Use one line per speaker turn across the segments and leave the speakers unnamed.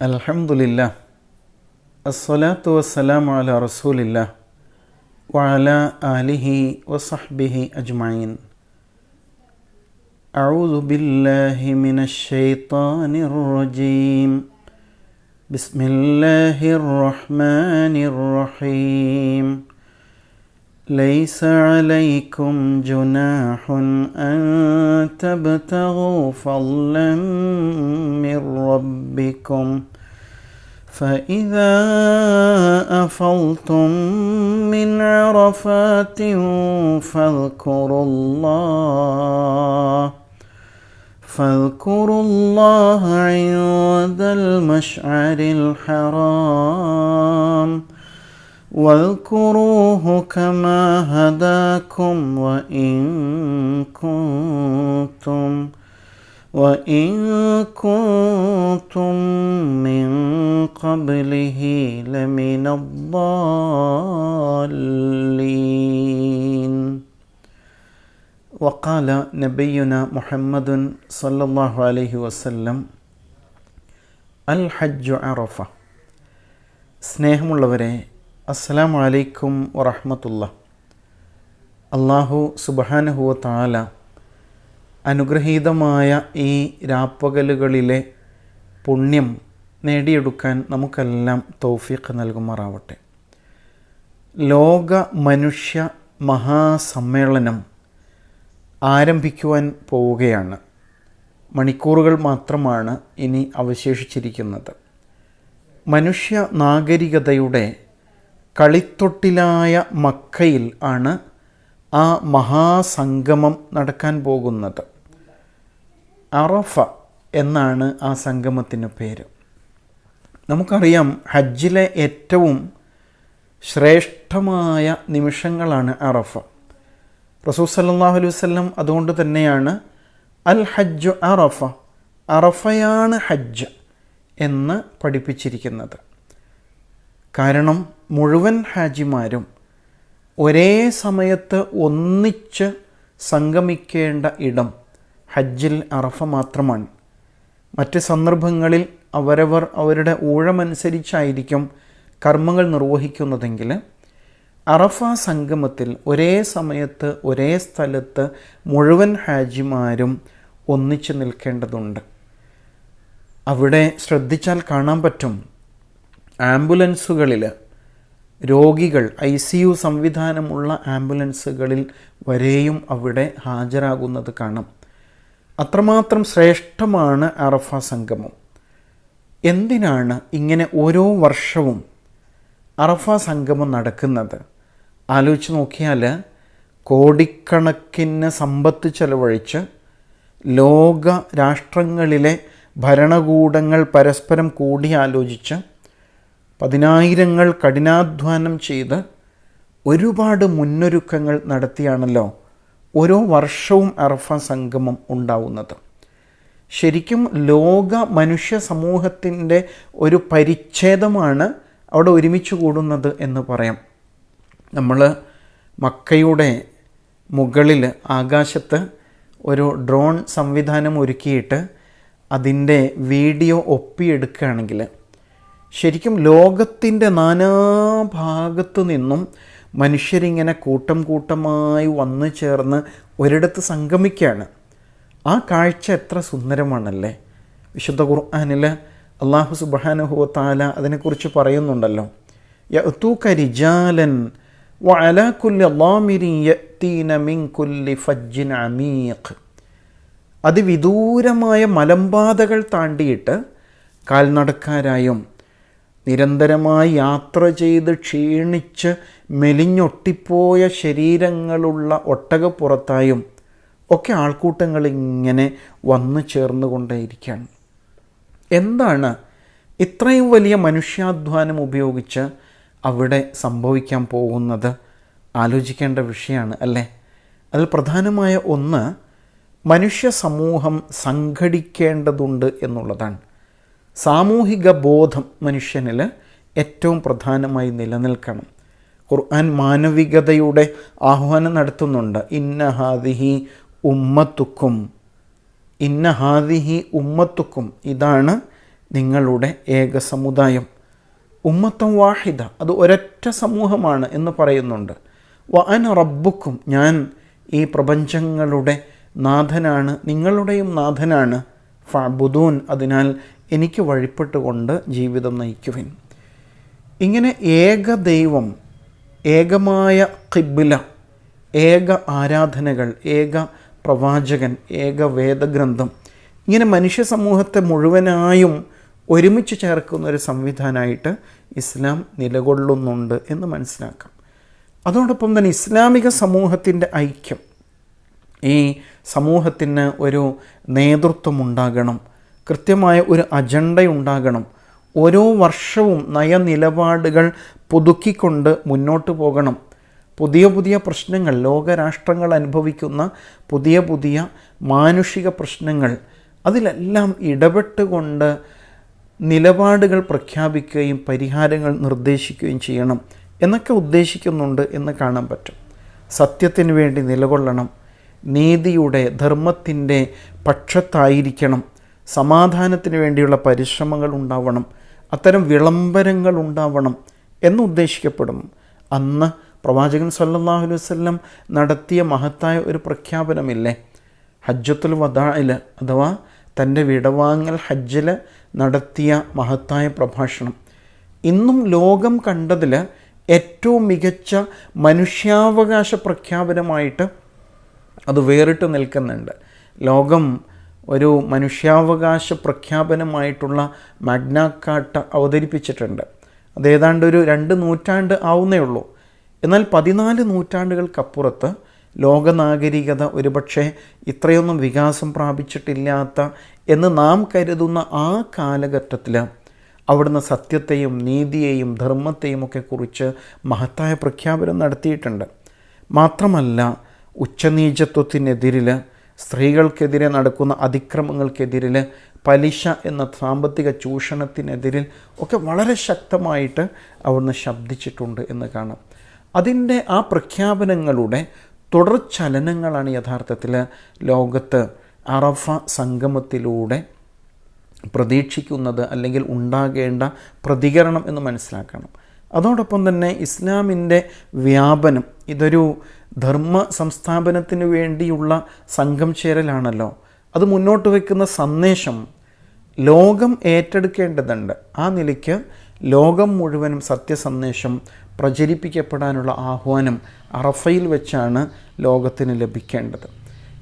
അൽഹംദുലില്ലാഹ് അസ്സലാത്തു വസ്സലാമു അലാ റസൂലില്ലാഹ് വഅലാ ആലിഹി വസഹ്ബിഹി അജ്മഈൻ. അഊദു ബില്ലാഹി മിനശ് ശൈത്വാനിർ റജീം. ബിസ്മില്ലാഹിർ റഹ്മാനിർ റഹീം. ലൈസ അലൈക്കും ജുനാഹുൻ അൻ തബ്തഗൂ ഫളൻ മിർ റബ്ബിക്കും فإذا أفضتم من عرفات فاذكروا الله عند المشعر الحرام واذكروه كما هداكم وإن كنتم من قبله لمن الضالين. وقال نبينا محمد صلى الله عليه وسلم الحج عرفة. സ്നേഹമുള്ളവരെ, അസ്സലാമു അലൈക്കും വറഹ്മത്തുള്ളാഹി. അല്ലാഹു സുബ്ഹാനഹു വ തആല അനുഗ്രഹീതമായ ഈ രാപ്പകലുകളിലെ പുണ്യം നേടിയെടുക്കാൻ നമുക്കെല്ലാം തൗഫീഖ് നൽകുമാറാവട്ടെ. ലോക മനുഷ്യ മഹാസമ്മേളനം ആരംഭിക്കുവാൻ പോവുകയാണ്. മണിക്കൂറുകൾ മാത്രമാണ് ഇനി അവശേഷിച്ചിരിക്കുന്നത്. മനുഷ്യ നാഗരികതയുടെ കളിത്തൊട്ടിലായ മക്കയിൽ ആണ് ആ മഹാസംഗമം നടക്കാൻ പോകുന്നത്. അറഫ എന്നാണ് ആ സംഗമത്തിന് പേര്. നമുക്കറിയാം, ഹജ്ജിലെ ഏറ്റവും ശ്രേഷ്ഠമായ നിമിഷങ്ങളാണ് അറഫ. റസൂൽ സല്ലല്ലാഹു അലൈഹി വസല്ലം അതുകൊണ്ട് തന്നെയാണ് അൽ ഹജ്ജു അറഫ, അറഫയാണ് ഹജ്ജ് എന്ന് പഠിപ്പിച്ചിരിക്കുന്നത്. കാരണം മുഴുവൻ ഹാജിമാരും ഒരേ സമയത്ത് ഒന്നിച്ച് സംഗമിക്കേണ്ട ഇടം ഹജ്ജിൽ അറഫ മാത്രമാണ്. മറ്റ് സന്ദർഭങ്ങളിൽ അവരവർ അവരുടെ ഊഴമനുസരിച്ചായിരിക്കും കർമ്മങ്ങൾ നിർവഹിക്കുന്നതെങ്കിൽ അറഫ സംഗമത്തിൽ ഒരേ സമയത്ത് ഒരേ സ്ഥലത്ത് മുഴുവൻ ഹാജിമാരും ഒന്നിച്ച് നിൽക്കേണ്ടതുണ്ട്. അവിടെ ശ്രദ്ധിച്ചാൽ കാണാൻ പറ്റും, ആംബുലൻസുകളിൽ രോഗികൾ ICU സംവിധാനമുള്ള ആംബുലൻസുകളിൽ വരെയും അവിടെ ഹാജരാകുന്നത് കാണാം. അത്രമാത്രം ശ്രേഷ്ഠമാണ് അറഫ സംഗമം. എന്തിനാണ് ഇങ്ങനെ ഓരോ വർഷവും അറഫ സംഗമം നടക്കുന്നത്? ആലോചിച്ച് നോക്കിയാൽ കോടിക്കണക്കിന് സമ്പത്ത് ചെലവഴിച്ച് ലോക രാഷ്ട്രങ്ങളിലെ ഭരണകൂടങ്ങൾ പരസ്പരം കൂടിയാലോചിച്ച് പതിനായിരങ്ങൾ കഠിനാധ്വാനം ചെയ്ത് ഒരുപാട് മുന്നൊരുക്കങ്ങൾ നടത്തിയാണല്ലോ ഓരോ വർഷവും അറഫ സംഗമം ഉണ്ടാവുന്നത്. ശരിക്കും ലോക മനുഷ്യ സമൂഹത്തിൻ്റെ ഒരു പരിച്ഛേദമാണ് അവിടെ ഒരുമിച്ച് കൂടുന്നത് എന്ന് പറയാം. നമ്മൾ മക്കയുടെ മുകളിൽ ആകാശത്ത് ഒരു ഡ്രോൺ സംവിധാനം ഒരുക്കിയിട്ട് അതിൻ്റെ വീഡിയോ ഒപ്പിയെടുക്കുകയാണെങ്കിൽ ശരിക്കും ലോകത്തിൻ്റെ നാനാഭാഗത്തു നിന്നും മനുഷ്യരിങ്ങനെ കൂട്ടം കൂട്ടമായി വന്നു ചേർന്ന് ഒരിടത്ത് സംഗമിക്കുകയാണ്. ആ കാഴ്ച എത്ര സുന്ദരമാണല്ലേ. വിശുദ്ധ ഖുർആനിൽ അല്ലാഹു സുബ്ഹാനഹു വ തആല അതിനെക്കുറിച്ച് പറയുന്നുണ്ടല്ലോ, യഅ്തൂക റിജാലൻ വഅലാ കുല്ലി ളാമിരിൻ യഅ്തീന മിൻ കുല്ലി ഫജ്ജിൻ അമീഖ്. അതിവിദൂരമായ മലമ്പാതകൾ താണ്ടിയിട്ട് കാൽനടക്കാരായും നിരന്തരമായി യാത്ര ചെയ്ത് ക്ഷീണിച്ച് മെലിഞ്ഞൊട്ടിപ്പോയ ശരീരങ്ങളുള്ള ഒട്ടകപ്പുറത്തായും ഒക്കെ ആൾക്കൂട്ടങ്ങൾ ഇങ്ങനെ വന്നു ചേർന്നുകൊണ്ടേയിരിക്കുകയാണ്. എന്താണ് ഇത്രയും വലിയ മനുഷ്യാധ്വാനം ഉപയോഗിച്ച് അവിടെ സംഭവിക്കാൻ പോകുന്നത്? ആലോചിക്കേണ്ട വിഷയമാണ് അല്ലേ. അതിൽ പ്രധാനമായ ഒന്ന്, മനുഷ്യ സമൂഹം സംഘടിക്കേണ്ടതുണ്ട് എന്നുള്ളതാണ്. സാമൂഹിക ബോധം മനുഷ്യനിൽ ഏറ്റവും പ്രധാനമായി നിലനിൽക്കണം. ഖുർആൻ മാനവികതയുടെ ആഹ്വാനം നടത്തുന്നുണ്ട്. ഇന്ന ഹാദിഹി ഉമ്മത്തുക്കും, ഇതാണ് നിങ്ങളുടെ ഏക സമുദായം. ഉമ്മത്തൻ വാഹിദ, അത് ഒരൊറ്റ സമൂഹമാണ് എന്ന് പറയുന്നുണ്ട്. വ അന റബ്ബുക്കും, ഞാൻ ഈ പ്രപഞ്ചങ്ങളുടെ നാഥനാണ്, നിങ്ങളുടെയും നാഥനാണ്. ഫഅ്ബുദൂൻ, അതിനാൽ എനിക്ക് വഴിപ്പെട്ടുകൊണ്ട് ജീവിതം നയിക്കുവിൻ. ഇങ്ങനെ ഏക ദൈവം, ഏകമായ ഖിബ്ല, ഏക ആരാധനകൾ, ഏക പ്രവാചകൻ, ഏക വേദഗ്രന്ഥം, ഇങ്ങനെ മനുഷ്യ സമൂഹത്തെ മുഴുവനായും ഒരുമിച്ച് ചേർക്കുന്ന ഒരു സംവിധാനമായിട്ട് ഇസ്ലാം നിലകൊള്ളുന്നുണ്ട് എന്ന് മനസ്സിലാക്കാം. അതോടൊപ്പം തന്നെ ഇസ്ലാമിക സമൂഹത്തിൻ്റെ ഐക്യം, ഈ സമൂഹത്തിന് ഒരു നേതൃത്വം ഉണ്ടാകണം, കൃത്യമായ ഒരു അജണ്ടയുണ്ടാകണം, ഓരോ വർഷവും നയനിലപാടുകൾ പുതുക്കിക്കൊണ്ട് മുന്നോട്ട് പോകണം. പുതിയ പുതിയ പ്രശ്നങ്ങൾ, ലോകരാഷ്ട്രങ്ങൾ അനുഭവിക്കുന്ന പുതിയ പുതിയ മാനുഷിക പ്രശ്നങ്ങൾ, അതിലെല്ലാം ഇടപെട്ടുകൊണ്ട് നിലപാടുകൾ പ്രഖ്യാപിക്കുകയും പരിഹാരങ്ങൾ നിർദ്ദേശിക്കുകയും ചെയ്യണം എന്നൊക്കെ ഉദ്ദേശിക്കുന്നുണ്ട് എന്ന് കാണാൻ പറ്റും. സത്യത്തിന് വേണ്ടി നിലകൊള്ളണം, നീതിയുടെ, ധർമ്മത്തിൻ്റെ പക്ഷത്തായിരിക്കണം, സമാധാനത്തിന് വേണ്ടിയുള്ള പരിശ്രമങ്ങൾ ഉണ്ടാവണം, അത്തരം വിളംബരങ്ങൾ ഉണ്ടാവണം എന്നുദ്ദേശിക്കപ്പെടും. അന്ന് പ്രവാചകൻ സല്ലല്ലാഹു അലൈഹി വസല്ലം നടത്തിയ മഹത്തായ ഒരു പ്രഖ്യാപനമില്ലേ, ഹജ്ജത്തുൽ വദാഇൽ, അഥവാ തൻ്റെ വിടവാങ്ങൽ ഹജ്ജിൽ നടത്തിയ മഹത്തായ പ്രഭാഷണം. ഇന്നും ലോകം കണ്ടതിൽ ഏറ്റവും മികച്ച മനുഷ്യാവകാശ പ്രഖ്യാപനമായിട്ട് അത് വേറിട്ട് നിൽക്കുന്നുണ്ട്. ലോകം ഒരു മനുഷ്യാവകാശ പ്രഖ്യാപനമായിട്ടുള്ള മാഗ്നാ കാർട്ട അവതരിപ്പിച്ചിട്ടുണ്ട്. അത് ഏതാണ്ട് ഒരു 2 നൂറ്റാണ്ട് ആവുന്നേ ഉള്ളൂ. എന്നാൽ 14 നൂറ്റാണ്ടുകൾക്കപ്പുറത്ത് ലോകനാഗരികത ഒരുപക്ഷെ ഇത്രയൊന്നും വികാസം പ്രാപിച്ചിട്ടില്ലാത്ത എന്ന് നാം കരുതുന്ന ആ കാലഘട്ടത്തിൽ അവിടുന്ന് സത്യത്തെയും നീതിയെയും ധർമ്മത്തെയും ഒക്കെ കുറിച്ച് മഹത്തായ പ്രഖ്യാപനം നടത്തിയിട്ടുണ്ട്. മാത്രമല്ല, ഉച്ചനീചത്വത്തിനെതിരിൽ, സ്ത്രീകൾക്കെതിരെ നടക്കുന്ന അതിക്രമങ്ങൾക്കെതിരിൽ, പലിശ എന്ന സാമ്പത്തിക ചൂഷണത്തിനെതിരിൽ ഒക്കെ വളരെ ശക്തമായിട്ട് അവിടുന്ന് ശബ്ദിച്ചിട്ടുണ്ട് എന്ന് കാണാം. അതിൻ്റെ ആ പ്രഖ്യാപനങ്ങളുടെ തുടർചലനങ്ങളാണ് യഥാർത്ഥത്തിൽ ലോകത്ത് അറഫ സംഗമത്തിലൂടെ പ്രതീക്ഷിക്കുന്നത്, അല്ലെങ്കിൽ ഉണ്ടാകേണ്ട പ്രതികരണം എന്ന് മനസ്സിലാക്കണം. അതോടൊപ്പം തന്നെ ഇസ്ലാമിൻ്റെ വ്യാപനം, ഇതൊരു ധർമ്മ സംസ്ഥാപനത്തിന് വേണ്ടിയുള്ള സംഘം ചേരലാണല്ലോ. അത് മുന്നോട്ട് വയ്ക്കുന്ന സന്ദേശം ലോകം ഏറ്റെടുക്കേണ്ടതുണ്ട്. ആ നിലയ്ക്ക് ലോകം മുഴുവനും സത്യസന്ദേശം പ്രചരിപ്പിക്കപ്പെടാനുള്ള ആഹ്വാനം അറഫയിൽ വെച്ചാണ് ലോകത്തിന് ലഭിക്കേണ്ടത്.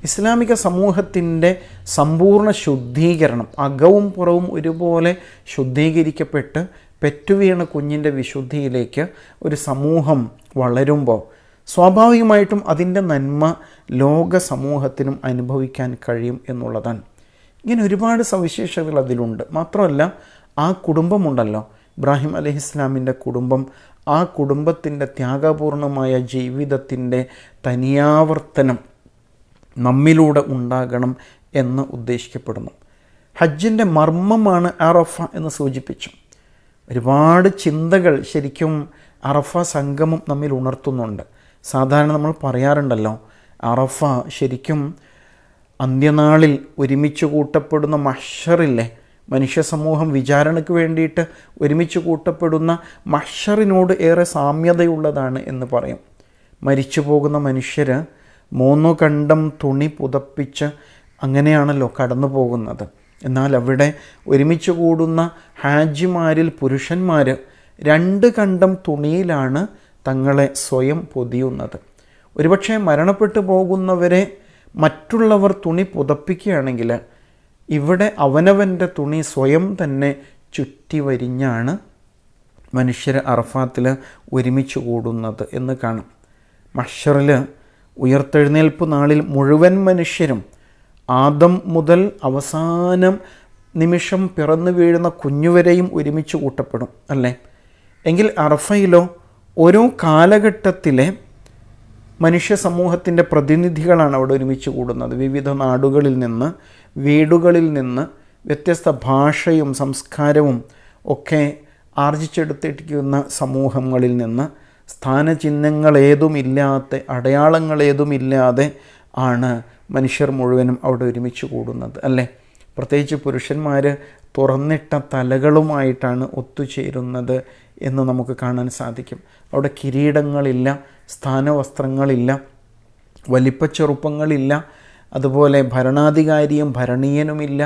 ഇസ്ലാമിക സമൂഹത്തിൻ്റെ സമ്പൂർണ്ണ ശുദ്ധീകരണം, അകവും പുറവും ഒരുപോലെ ശുദ്ധീകരിക്കപ്പെട്ട് പെറ്റുവീണ കുഞ്ഞിൻ്റെ വിശുദ്ധിയിലേക്ക് ഒരു സമൂഹം വളരുമ്പോൾ സ്വാഭാവികമായിട്ടും അതിൻ്റെ നന്മ ലോക സമൂഹത്തിനും അനുഭവിക്കാൻ കഴിയും എന്നുള്ളതാണ്. ഇങ്ങനെ ഒരുപാട് സവിശേഷതകൾ അതിലുണ്ട്. മാത്രമല്ല, ആ കുടുംബമുണ്ടല്ലോ, ഇബ്രാഹിം അലൈഹിസ്സലാമിൻ്റെ കുടുംബം, ആ കുടുംബത്തിൻ്റെ ത്യാഗപൂർണമായ ജീവിതത്തിൻ്റെ തനിയാവർത്തനം നമ്മിലൂടെ ഉണ്ടാകണം എന്ന് ഉദ്ദേശിക്കപ്പെടുന്നു. ഹജ്ജിൻ്റെ മർമ്മമാണ് അറഫ എന്ന് സൂചിപ്പിച്ചു. ഒരുപാട് ചിന്തകൾ ശരിക്കും അറഫ സംഗമം നമ്മിൽ ഉണർത്തുന്നുണ്ട്. സാധാരണ നമ്മൾ പറയാറുണ്ടല്ലോ, അറഫ ശരിക്കും അന്ത്യനാളിൽ ഒരുമിച്ച് കൂട്ടപ്പെടുന്ന മഹ്ശറില്ലേ, മനുഷ്യ സമൂഹം വിചാരണയ്ക്ക് വേണ്ടിയിട്ട് ഒരുമിച്ച് കൂട്ടപ്പെടുന്ന മഹ്ശറിനോട് ഏറെ സാമ്യതയുള്ളതാണ് എന്ന് പറയും. മരിച്ചു പോകുന്ന മനുഷ്യർ 3 കണ്ടം തുണി പുതപ്പിച്ച് അങ്ങനെയാണല്ലോ കടന്നു പോകുന്നത്. എന്നാൽ അവിടെ ഒരുമിച്ച് കൂടുന്ന ഹാജിമാരിൽ പുരുഷന്മാർ 2 കണ്ടം തുണിയിലാണ് തങ്ങളെ സ്വയം പൊതിയുന്നത്. ഒരുപക്ഷെ മരണപ്പെട്ടു പോകുന്നവരെ മറ്റുള്ളവർ തുണി പുതപ്പിക്കുകയാണെങ്കിൽ ഇവിടെ അവനവൻ്റെ തുണി സ്വയം തന്നെ ചുറ്റി വരിഞ്ഞാണ് മനുഷ്യർ അറഫാത്തിൽ ഒരുമിച്ച് കൂടുന്നത് എന്ന് കാണും. മഹ്ശറിൽ ഉയർത്തെഴുന്നേൽപ്പ് നാളിൽ മുഴുവൻ മനുഷ്യരും ആദം മുതൽ അവസാനം നിമിഷം പിറന്നു വീഴുന്ന കുഞ്ഞുവരെയും ഒരുമിച്ച് കൂട്ടപ്പെടും അല്ലേ. എങ്കിൽ അറഫയിലോ ഓരോ കാലഘട്ടത്തിലെ മനുഷ്യ സമൂഹത്തിൻ്റെ പ്രതിനിധികളാണ് അവിടെ ഒരുമിച്ച് കൂടുന്നത്. വിവിധ നാടുകളിൽ നിന്ന്, വീടുകളിൽ നിന്ന്, വ്യത്യസ്ത ഭാഷയും സംസ്കാരവും ഒക്കെ ആർജിച്ചെടുത്തിരിക്കുന്ന സമൂഹങ്ങളിൽ നിന്ന്, സ്ഥാനചിഹ്നങ്ങളേതുമില്ലാത്ത, അടയാളങ്ങളേതുമില്ലാതെ ആണ് മനുഷ്യർ മുഴുവനും അവിടെ ഒരുമിച്ച് കൂടുന്നത് അല്ലേ. പ്രത്യേകിച്ച് പുരുഷന്മാർ തുറന്നിട്ട തലകളുമായിട്ടാണ് ഒത്തുചേരുന്നത് എന്ന് നമുക്ക് കാണാൻ സാധിക്കും. അവിടെ കിരീടങ്ങളില്ല, സ്ഥാനവസ്ത്രങ്ങളില്ല, വലിപ്പച്ചെറുപ്പങ്ങളില്ല, അതുപോലെ ഭരണാധികാരിയും ഭരണീയനുമില്ല,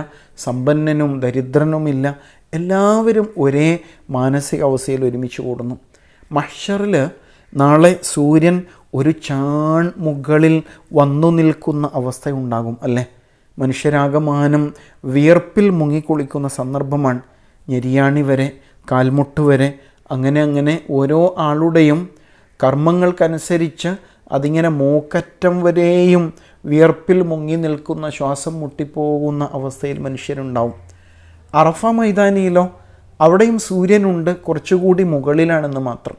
സമ്പന്നനും ദരിദ്രനുമില്ല. എല്ലാവരും ഒരേ മാനസികാവസ്ഥയിൽ ഒരുമിച്ച് കൂടുന്നു. മഹ്ശറിൽ നാളെ സൂര്യൻ ഒരു ചാൺ മുകളിൽ വന്നു നിൽക്കുന്ന അവസ്ഥയുണ്ടാകും അല്ലേ? മനുഷ്യരാകമാനം വിയർപ്പിൽ മുങ്ങിക്കുളിക്കുന്ന സന്ദർഭമാണ്. ഞെരിയാണി വരെ, കാൽമുട്ട് വരെ, അങ്ങനെ ഓരോ ആളുടെയും കർമ്മങ്ങൾക്കനുസരിച്ച് അതിങ്ങനെ മൂക്കറ്റം വരെയും വിയർപ്പിൽ മുങ്ങി നിൽക്കുന്ന, ശ്വാസം മുട്ടിപ്പോകുന്ന അവസ്ഥയിൽ മനുഷ്യരുണ്ടാവും. അറഫ മൈതാനിയിലോ അവിടെയും സൂര്യനുണ്ട്, കുറച്ചുകൂടി മുകളിലാണെന്ന് മാത്രം.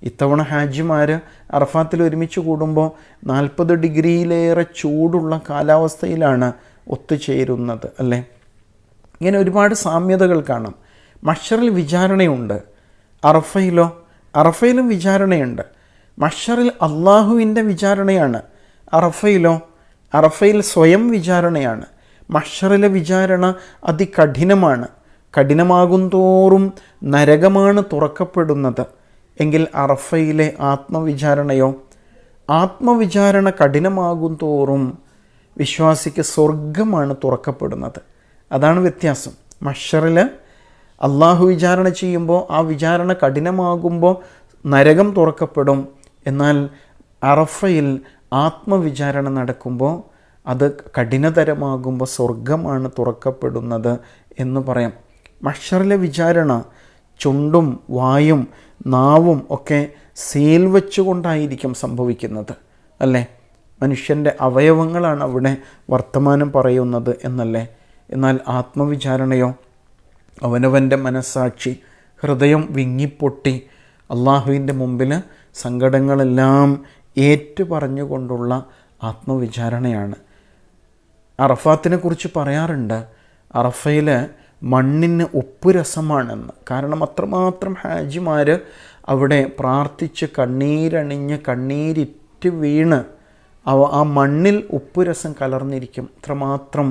ഇത്തവണ ഹാജിമാർ അറഫാത്തിൽ ഒരുമിച്ച് കൂടുമ്പോൾ 40 ഡിഗ്രിയിലേറെ ചൂടുള്ള കാലാവസ്ഥയിലാണ് ഒത്തുചേരുന്നത് അല്ലേ? ഇങ്ങനെ ഒരുപാട് സാമ്യതകൾ കാണാം. മഹ്ശറിൽ വിചാരണയുണ്ട്, അറഫയിലും വിചാരണയുണ്ട്. മഹ്ശറിൽ അള്ളാഹുവിൻ്റെ വിചാരണയാണ്, അറഫയിൽ സ്വയം വിചാരണയാണ്. മഹ്ശറിലെ വിചാരണ അതികഠിനമാണ്. കഠിനമാകും തോറും നരകമാണ് തുറക്കപ്പെടുന്നത്. എങ്കിൽ അറഫയിലെ ആത്മവിചാരണ കഠിനമാകും തോറും വിശ്വാസിക്ക് സ്വർഗമാണ് തുറക്കപ്പെടുന്നത്. അതാണ് വ്യത്യാസം. മഹ്ശറിൽ അള്ളാഹു വിചാരണ ചെയ്യുമ്പോൾ ആ വിചാരണ കഠിനമാകുമ്പോൾ നരകം തുറക്കപ്പെടും. എന്നാൽ അറഫയിൽ ആത്മവിചാരണ നടക്കുമ്പോൾ അത് കഠിനതരമാകുമ്പോൾ സ്വർഗമാണ് തുറക്കപ്പെടുന്നത് എന്ന് പറയാം. മഹ്ശറിലെ വിചാരണ ചുണ്ടും വായും നാവും ഒക്കെ സീൽ വെച്ചുകൊണ്ടായിരിക്കും സംഭവിക്കുന്നത് അല്ലേ? മനുഷ്യൻ്റെ അവയവങ്ങളാണ് അവിടെ വർത്തമാനം പറയുന്നത് എന്നല്ലേ? എന്നാൽ ആത്മവിചാരണയോ അവനവൻ്റെ മനസ്സാക്ഷി, ഹൃദയം വിങ്ങിപ്പൊട്ടി അള്ളാഹുവിൻ്റെ മുമ്പിൽ സങ്കടങ്ങളെല്ലാം ഏറ്റുപറഞ്ഞുകൊണ്ടുള്ള ആത്മവിചാരണയാണ്. അറഫാത്തിനെ കുറിച്ച് പറയാറുണ്ട്, അറഫയിൽ മണ്ണിന് ഉപ്പുരസമാണെന്ന്. കാരണം അത്രമാത്രം ഹാജിമാർ അവിടെ പ്രാർത്ഥിച്ച് കണ്ണീരണിഞ്ഞ് കണ്ണീരിറ്റ് വീണ് ആ മണ്ണിൽ ഉപ്പുരസം കലർന്നിരിക്കും. അത്രമാത്രം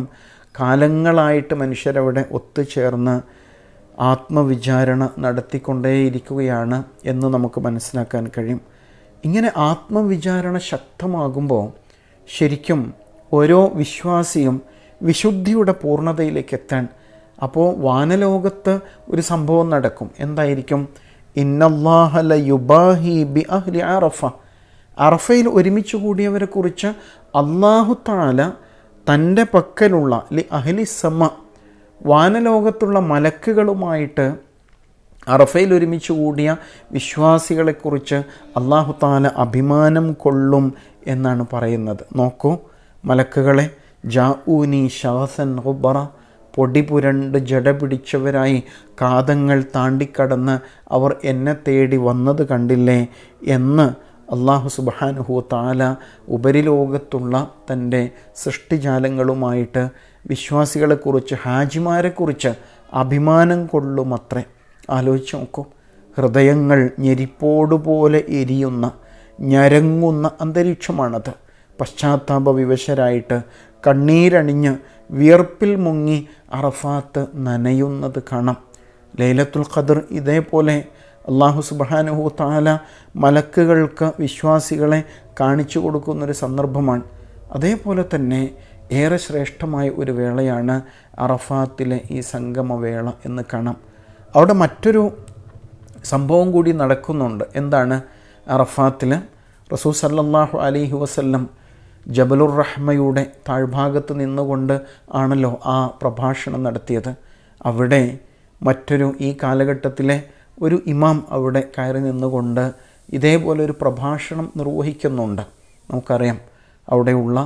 കാലങ്ങളായിട്ട് മനുഷ്യരവിടെ ഒത്തുചേർന്ന് ആത്മവിചാരണ നടത്തിക്കൊണ്ടേയിരിക്കുകയാണ് എന്ന് നമുക്ക് മനസ്സിലാക്കാൻ കഴിയും. ഇങ്ങനെ ആത്മവിചാരണ ശക്തമാകുമ്പോൾ ശരിക്കും ഓരോ വിശ്വാസിയും വിശുദ്ധിയുടെ പൂർണ്ണതയിലേക്ക് എത്താൻ, അപ്പോൾ വാനലോകത്ത് ഒരു സംഭവം നടക്കും. എന്തായിരിക്കും? ഇന്നല്ലാഹ ലയുബാഹി ബി അഹ്ലി അറഫ. അറഫയിൽ ഒരുമിച്ച് കൂടിയവരെ കുറിച്ച് അല്ലാഹു തആല തൻ്റെ പക്കലുള്ള ലി അഹ്ലി സമ, വാനലോകത്തുള്ള മലക്കുകളുമായിട്ട് അറഫയിൽ ഒരുമിച്ച് കൂടിയ വിശ്വാസികളെക്കുറിച്ച് അല്ലാഹു തആല അഭിമാനം കൊള്ളും എന്നാണ് പറയുന്നത്. നോക്കൂ, മലക്കുകളെ ജാഊനി ശവസൻ ഗുബറ, പൊടി പുരണ്ട് ജട പിടിച്ചവരായി കാതങ്ങൾ താണ്ടിക്കടന്ന് അവർ എന്നെ തേടി വന്നത് കണ്ടില്ലേ എന്ന് അല്ലാഹു സുബ്ഹാനഹു തആല ഉപരിലോകത്തുള്ള തൻ്റെ സൃഷ്ടിജാലങ്ങളുമായിട്ട് വിശ്വാസികളെക്കുറിച്ച്, ഹാജിമാരെക്കുറിച്ച് അഭിമാനം കൊള്ളുമത്രേ. ആലോചിച്ച് നോക്കൂ, ഹൃദയങ്ങൾ ഞെരിപ്പോടുപോലെ എരിയുന്ന ഞരങ്ങുന്ന അന്തരീക്ഷമാണത്. പശ്ചാത്താപ വിവശരായിട്ട് കണ്ണീരണിഞ്ഞ് വിയർപ്പിൽ മുങ്ങി അറഫാത്ത് നനയുന്നത് കാണാം. ലൈലത്തുൽ ഖദർ ഇതേപോലെ അല്ലാഹു സുബ്ഹാനഹു തആല മലക്കുകൾക്ക് വിശ്വാസികളെ കാണിച്ചു കൊടുക്കുന്നൊരു സന്ദർഭമാണ്. അതേപോലെ തന്നെ ഏറെ ശ്രേഷ്ഠമായ ഒരു വേളയാണ് അറഫാത്തിലെ ഈ സംഗമവേള എന്ന് കാണാം. അവിടെ മറ്റൊരു സംഭവം കൂടി നടക്കുന്നുണ്ട്. എന്താണ്? അറഫാത്തിൽ റസൂൽ സല്ലല്ലാഹു അലൈഹി വസല്ലം ജബലുർ റഹ്മയുടെ താഴ്ഭാഗത്ത് നിന്നുകൊണ്ട് ആണല്ലോ ആ പ്രഭാഷണം നടത്തിയത്. അവിടെ മറ്റൊരു ഈ കാലഘട്ടത്തിലെ ഒരു ഇമാം അവിടെ കയറി നിന്നുകൊണ്ട് ഇതേപോലെ ഒരു പ്രഭാഷണം നിർവഹിക്കുന്നുണ്ട്. നമുക്കറിയാം, അവിടെയുള്ള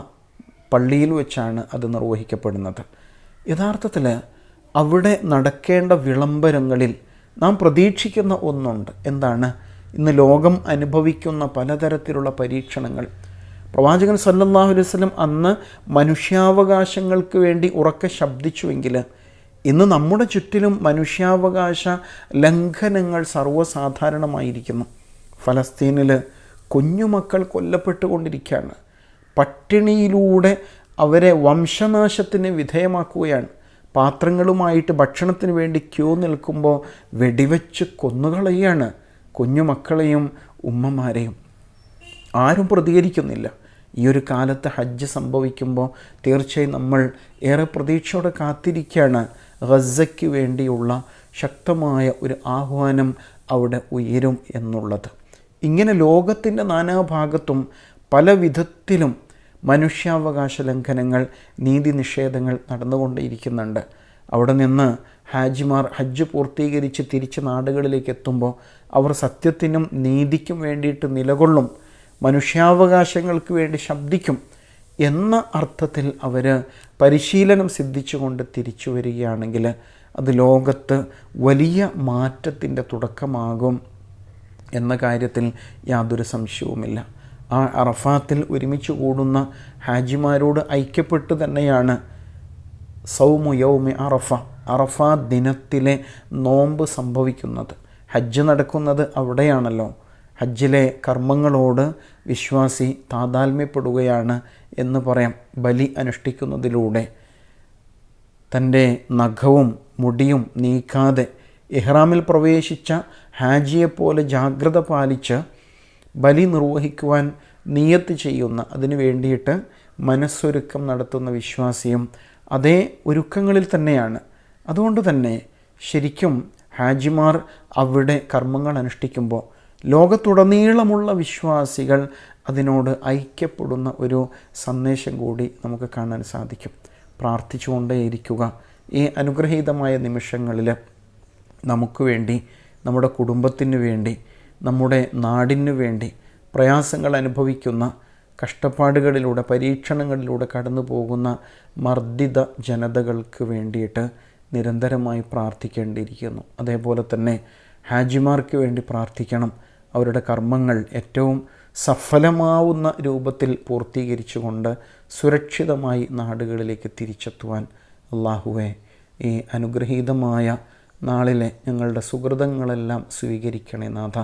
പള്ളിയിൽ വെച്ചാണ് അത് നിർവഹിക്കപ്പെടുന്നത്. യഥാർത്ഥത്തിൽ അവിടെ നടക്കേണ്ട വിളംബരങ്ങളിൽ നാം പ്രതീക്ഷിക്കുന്ന ഒന്നുണ്ട്. എന്താണ്? ഇന്ന് ലോകം അനുഭവിക്കുന്ന പലതരത്തിലുള്ള പരീക്ഷണങ്ങൾ. പ്രവാചകൻ സല്ലല്ലാഹു അലൈഹി വസല്ലം അന്ന് മനുഷ്യാവകാശങ്ങൾക്ക് വേണ്ടി ഉറക്കെ ശബ്ദിച്ചുവെങ്കിൽ ഇന്ന് നമ്മുടെ ചുറ്റിലും മനുഷ്യാവകാശ ലംഘനങ്ങൾ സർവ്വസാധാരണമായിരിക്കുന്നു. ഫലസ്തീനിൽ കുഞ്ഞുമക്കൾ കൊല്ലപ്പെട്ടുകൊണ്ടിരിക്കുകയാണ്. പട്ടിണിയിലൂടെ അവരെ വംശനാശത്തിന് വിധേയമാക്കുകയാണ്. പാത്രങ്ങളുമായിട്ട് ഭക്ഷണത്തിന് വേണ്ടി ക്യൂ നിൽക്കുമ്പോൾ വെടിവെച്ച് കൊന്നുകളയാണ് കുഞ്ഞുമക്കളെയും ഉമ്മമാരെയും. ആരും പ്രതികരിക്കുന്നില്ല. ഈ ഒരു കാലത്ത് ഹജ്ജ് സംഭവിക്കുമ്പോൾ തീർച്ചയായും നമ്മൾ ഏറെ പ്രതീക്ഷയോടെ കാത്തിരിക്കുകയാണ്. ഗസയ്ക്ക് വേണ്ടിയുള്ള ശക്തമായ ഒരു ആഹ്വാനം അവിടെ ഉയരും എന്നുള്ളത്. ഇങ്ങനെ ലോകത്തിൻ്റെ നാനാഭാഗത്തും പല വിധത്തിലും മനുഷ്യാവകാശ ലംഘനങ്ങൾ, നീതി നിഷേധങ്ങൾ നടന്നുകൊണ്ടേയിരിക്കുന്നുണ്ട്. അവിടെ നിന്ന് ഹാജിമാർ ഹജ്ജ് പൂർത്തീകരിച്ച് തിരിച്ച് നാടുകളിലേക്ക് എത്തുമ്പോൾ അവർ സത്യത്തിനും നീതിക്കും വേണ്ടിയിട്ട് നിലകൊള്ളും, മനുഷ്യാവകാശങ്ങൾക്ക് വേണ്ടി ശബ്ദിക്കും എന്ന അർത്ഥത്തിൽ അവർ പരിശീലനം സിദ്ധിച്ചുകൊണ്ട് തിരിച്ചു വരികയാണെങ്കിൽ അത് ലോകത്ത് വലിയ മാറ്റത്തിൻ്റെ തുടക്കമാകും എന്ന കാര്യത്തിൽ യാതൊരു സംശയവുമില്ല. ആ അറഫാത്തിൽ ഒരുമിച്ച് കൂടുന്ന ഹാജിമാരോട് ഐക്യപ്പെട്ട് തന്നെയാണ് സൗമു യൗമി അറഫ, അറഫാ ദിനത്തിലെ നോമ്പ് സംഭവിക്കുന്നത്. ഹജ്ജ് നടക്കുന്നത് അവിടെയാണല്ലോ. ഹജ്ജിലെ കർമ്മങ്ങളോട് വിശ്വാസി താതാത്മ്യപ്പെടുകയാണ് എന്ന് പറയാം. ബലി അനുഷ്ഠിക്കുന്നതിലൂടെ തൻ്റെ നഖവും മുടിയും നീക്കാതെ ഇഹ്റാമിൽ പ്രവേശിച്ച ഹാജിയെപ്പോലെ ജാഗ്രത പാലിച്ച് ബലി നിർവഹിക്കുവാൻ നിയത്ത് ചെയ്യുന്ന, അതിനു വേണ്ടിയിട്ട് മനസ്സൊരുക്കം നടത്തുന്ന വിശ്വാസിയും അതേ ഒരുക്കങ്ങളിൽ തന്നെയാണ്. അതുകൊണ്ട് തന്നെ ശരിക്കും ഹാജിമാർ അവിടെ കർമ്മങ്ങൾ അനുഷ്ഠിക്കുമ്പോൾ ലോകത്തുടനീളമുള്ള വിശ്വാസികൾ അതിനോട് ഐക്യപ്പെടുന്ന ഒരു സന്ദേശം കൂടി നമുക്ക് കാണാൻ സാധിക്കും. പ്രാർത്ഥിച്ചുകൊണ്ടേയിരിക്കുക. ഈ അനുഗ്രഹീതമായ നിമിഷങ്ങളിൽ നമുക്ക് വേണ്ടി, നമ്മുടെ കുടുംബത്തിന് വേണ്ടി, നമ്മുടെ നാടിനു വേണ്ടി പ്രയാസങ്ങൾ അനുഭവിക്കുന്ന, കഷ്ടപ്പാടുകളിലൂടെ പരീക്ഷണങ്ങളിലൂടെ കടന്നു പോകുന്ന മർദ്ദിത ജനതകൾക്ക് വേണ്ടിയിട്ട് നിരന്തരമായി പ്രാർത്ഥിക്കേണ്ടിയിരിക്കുന്നു. അതേപോലെ തന്നെ ഹാജിമാർക്ക് വേണ്ടി പ്രാർത്ഥിക്കണം. അവരുടെ കർമ്മങ്ങൾ ഏറ്റവും സഫലമാവുന്ന രൂപത്തിൽ പൂർത്തീകരിച്ചുകൊണ്ട് സുരക്ഷിതമായി നാടുകളിലേക്ക് തിരിച്ചെത്തുവാൻ അല്ലാഹുവേ ഈ അനുഗ്രഹീതമായ നാളിലെ ഞങ്ങളുടെ സുഹൃതങ്ങളെല്ലാം സ്വീകരിക്കണേ നാഥ.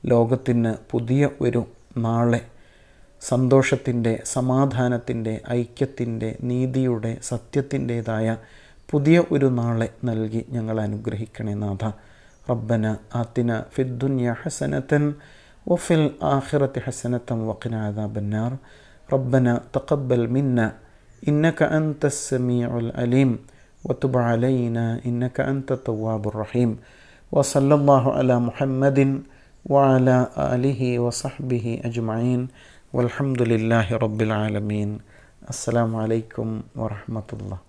ലോകത്തിന് പുതിയ ഒരു നാളെ സന്തോഷത്തിൻ്റെ, സമാധാനത്തിൻ്റെ, ഐക്യത്തിൻ്റെ, നീതിയുടെ, സത്യത്തിൻ്റേതായ പുതിയ ഒരു നാളെ നൽകി ഞങ്ങൾ അനുഗ്രഹിക്കണേ നാഥ. റബ്ബന ആതിന ഫിദ്ദുനിയ ഹസനതൻ വഫിൽ ആഖിറതി ഹസനതൻ വഖിന അദാബന്നാർ. റബ്ബന തഖബ്ബൽ മിന്ന ഇന്നക അൻതസ് സമീഉൽ അലീം വതുബ് അലൈന ഇന്നക അൻത തവ്വാബുർ റഹീം. വസല്ലല്ലാഹു അലാ മുഹമ്മദിൻ വഅലാ ആലിഹി വസഹ്ബിഹി അജ്മഈൻ വൽഹംദുലില്ലാഹി റബ്ബിൽ ആലമീൻ. അസ്സലാമു അലൈക്കും വറഹ്മത്തുള്ളാഹി.